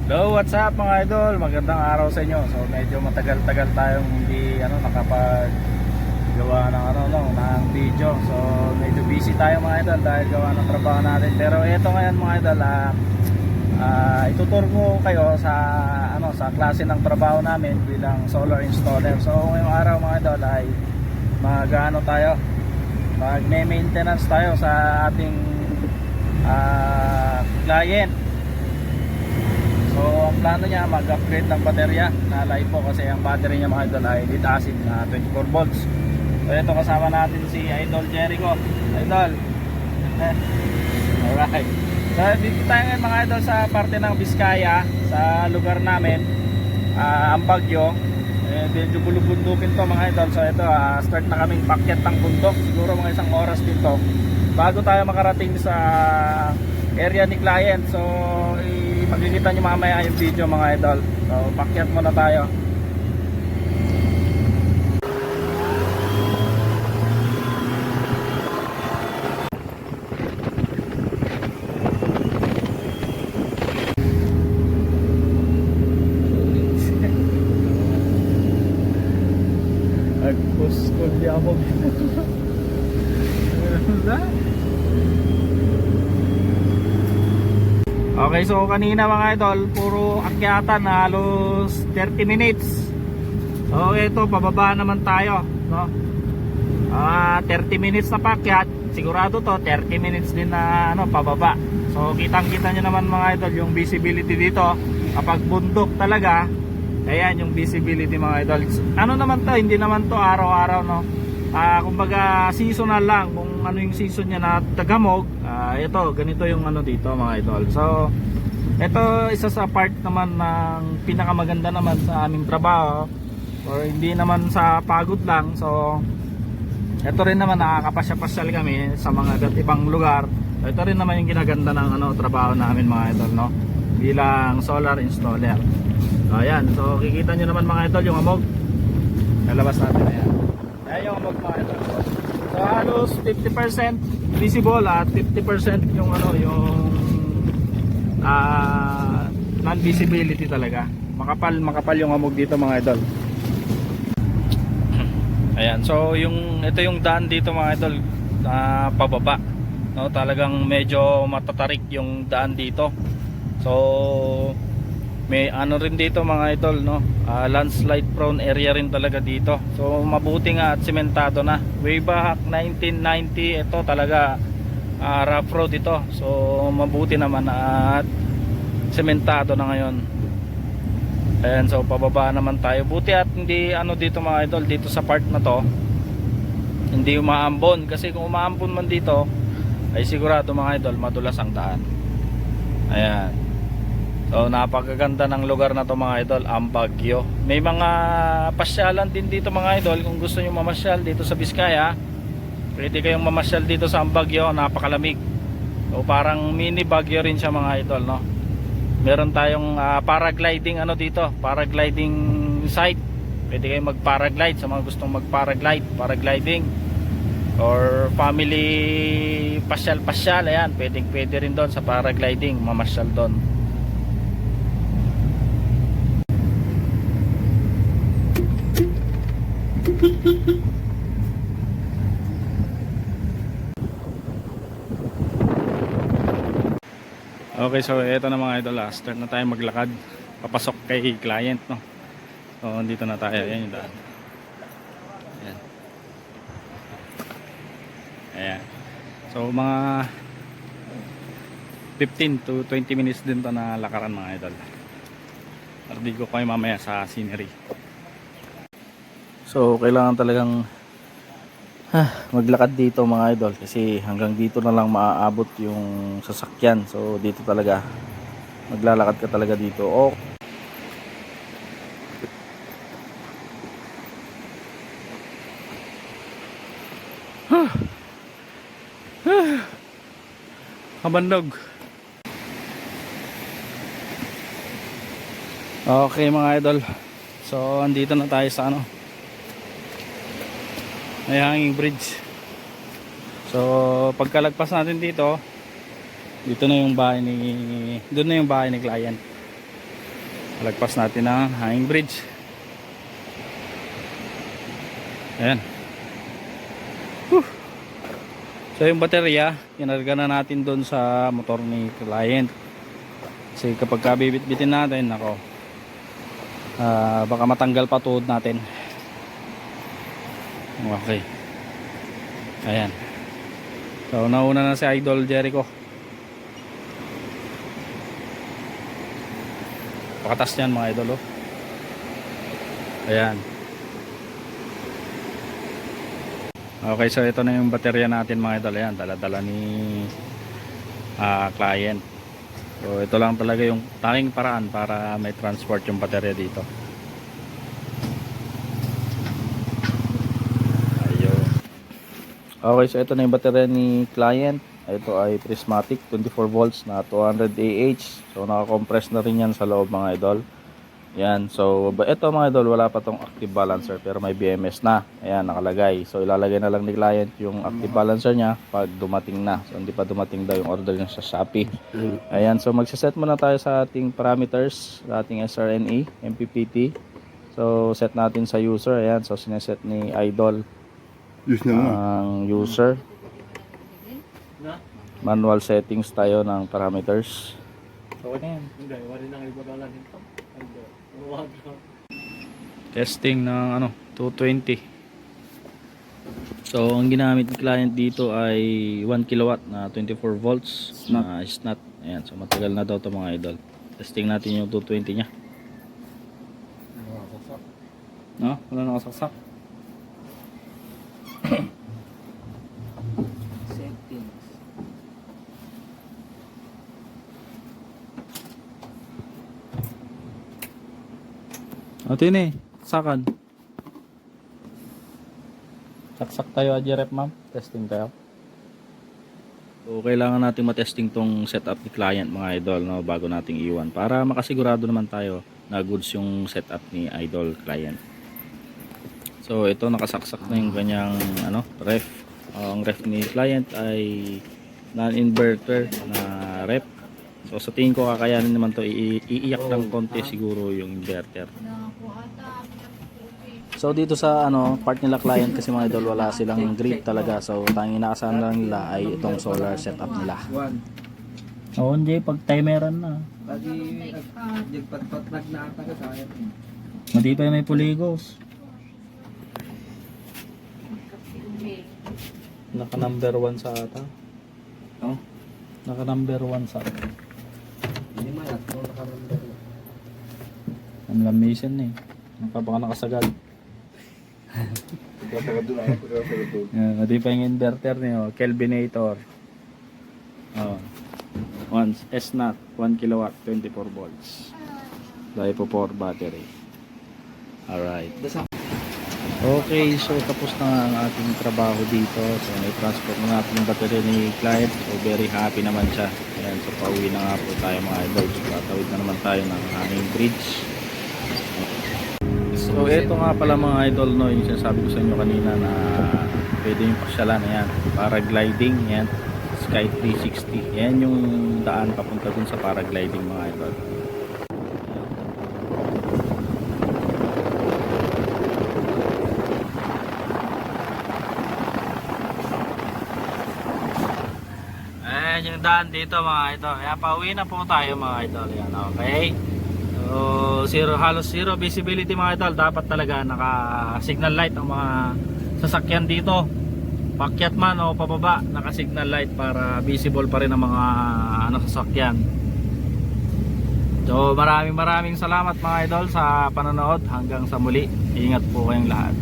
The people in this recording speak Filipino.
Hello, what's up mga idol? Magandang araw sa inyo. So medyo matagal-tagal tayong hindi nakapaggawa ng ng video. So medyo busy tayo mga idol dahil gawa ng trabaho natin. Pero ito ngayon mga idol, ituturo ko kayo sa sa klase ng trabaho namin bilang solar installer. So ngayong araw mga idol ay mag-maintenance tayo sa ating client. So ang plano niya mag-upgrade ng baterya na LiPo kasi ang battery niya mga idol ay lead acid na 24 volts. So ito kasama natin si Idol Jericho. Idol. Alright. So dito tayo ngayon mga idol sa parte ng Biskaya, sa lugar namin, ang Bagyo. Medyo bulubundukin to mga idol. So ito start na kaming pakyat ng bundok. Siguro mga isang oras dito bago tayo makarating sa area ni client. So makikita nyo mamaya yung video mga idol. So pakyat muna tayo. Agpuskod di ako. Okay, so kanina mga idol, puro akyatan, halos 30 minutes. So ito, pababa naman tayo, no? 30 minutes na pakyat, sigurado to 30 minutes din na pababa. So kitang-kita nyo naman mga idol yung visibility dito. Kapag bundok talaga, ayan yung visibility mga idol. Ano naman to, hindi naman to araw-araw, no? Kumbaga seasonal lang. Kung ano yung season niya na tagamog, ito ganito yung dito mga idol. So ito isa sa part naman ng pinakamaganda naman sa aming trabaho, or hindi naman sa pagod lang. So ito rin naman, nakakapasya-pasyal kami sa mga iba't ibang lugar. So, ito rin naman yung ginaganda ng trabaho namin mga idol, no, bilang solar installer. So ayan, so kikita nyo naman mga idol yung amog. Lalabas natin, ayan. Ayan yung amog mga idol. So halos 50% visible at 50% yung non-visibility talaga. Makapal yung amog dito mga idol. Ayan, so ito yung daan dito mga idol, pababa. No, talagang medyo matatarik yung daan dito. So may rin dito mga idol, no, landslide prone area rin talaga dito. So mabuti nga at sementado na. Way back 1990 ito talaga rough road ito. So mabuti naman at sementado na ngayon. Ayan, so pababa naman tayo. Buti at hindi dito mga idol, dito sa part na to hindi umaambon, kasi kung umaambon man dito ay sigurado mga idol madulas ang daan. Ayan. So napakaganda ng lugar na to mga idol, ang Bagyo. May mga pasyalan din dito mga idol. Kung gusto nyo mamasyal dito sa Biskaya, pwede kayong mamasyal dito sa Bagyo. Napakalamig. So parang mini Bagyo rin siya mga idol, no. Meron tayong paragliding dito, paragliding site. Pwede kayong mag-paraglide sa mga gustong paragliding or family pasyal. Ayan, pwede rin doon sa paragliding, mamasyal doon. Okay, so ito na mga idol, start na tayo maglakad papasok kay client, no. So dito na tayo, ayan yung daan. Ayan. Ayan. So mga 15 to 20 minutes din to na lakaran mga idol. Ardi ko kayo mamaya sa scenery. So kailangan talagang maglakad dito mga idol, kasi hanggang dito na lang maaabot yung sasakyan. So dito talaga maglalakad ka talaga dito. Kabandog. Okay mga idol, so andito na tayo sa may hanging bridge. So pagkalagpas natin dito, dito na yung bahay ni, doon na yung bahay ni client. Lagpas natin ang hanging bridge. Ayan. Whew. So yung baterya, inarga na natin doon sa motor ni client. Kasi kapag kabibit-bitin natin, nako, baka matanggal pa tuhod natin. Okay. Ayan. So nauna na si Idol Jericho. Pakatas niyan mga idol, oh. Ayan. Okay, so ito na yung baterya natin mga idol. Ayan, dala-dala ni client. So ito lang talaga yung tanging paraan para may transport yung baterya dito. Ayun. Okay, so ito na yung baterya ni client. Ito ay prismatic 24 volts na 200 Ah. So naka-compress na rin yan sa loob mga idol. Yan. So ito mga idol, wala pa tong active balancer pero may BMS na. Ayan, nakalagay. So ilalagay na lang ni client yung active balancer niya pag dumating na. So hindi pa dumating daw yung order niya sa Shopee. Ayan, so magsiset muna tayo sa ating parameters, sa ating SRNE, MPPT. So set natin sa user. Ayan, so sineset ni Idol ang user. Manual settings tayo ng parameters. So ano yan? Testing ng ano, 220. So ang ginamit ng client dito ay 1 kilowatt na 24 volts na snap. Ayan, so matagal na daw ito mga idol. Testing natin yung 220 nya. No? Wala nakasaksak. Ito yun eh, sakan. Saksak tayo adjerep ma'am, testing tayo. So kailangan natin matesting tong setup ni client mga idol, no, bago nating iwan para makasigurado naman tayo na goods yung setup ni idol client. So ito nakasaksak na yung kanyang ano, ref. Ang ref ni client ay non-inverter na ref. So sa tingin ko kakayanin naman to, iiyak lang konti siguro yung inverter. So dito sa ano part nila client kasi mga idol, wala silang grid talaga. So tanging inaasahan lang nila ay itong solar setup nila. Oo, hindi pag timeran na. Lagi nagpatpatlag na ata ka sayang. Hindi pa may puligos. Naka number 1 sa ata. Oh? Naka number 1 sa ata. Hindi man at kung nakaramdam. Ang lamisan eh. Baka nakasagad. Pagkasagad doon ako, pagkasagad doon. Hindi pa yung inverter niyo, Kelvinator. Oh. S-Nut, 1 kilowatt, 24 volts. LiPo 4 battery. Alright. Okay, so tapos na ang ating trabaho dito. So may transport na natin yung battery ni client. So very happy naman siya. Ayan, so pauwi na nga po tayo mga idol. So tatawid na naman tayo ng hanging bridge. So ito nga pala mga idol, no, yung sinasabi ko sa inyo kanina na pwede yung pasyalan. Ayan, paragliding. Ayan, Sky 360. Ayan yung daan papunta dun sa paragliding mga idol. Ayan yung daan dito mga idol. Kaya pauwi na po tayo mga idol. Ayan, okay. So halos zero visibility mga idol. Dapat talaga naka signal light ang mga sasakyan dito. Pakyat man o pababa, naka signal light para visible pa rin ang mga sasakyan. So maraming salamat mga idol sa panonood. Hanggang sa muli. Ingat po kayong lahat.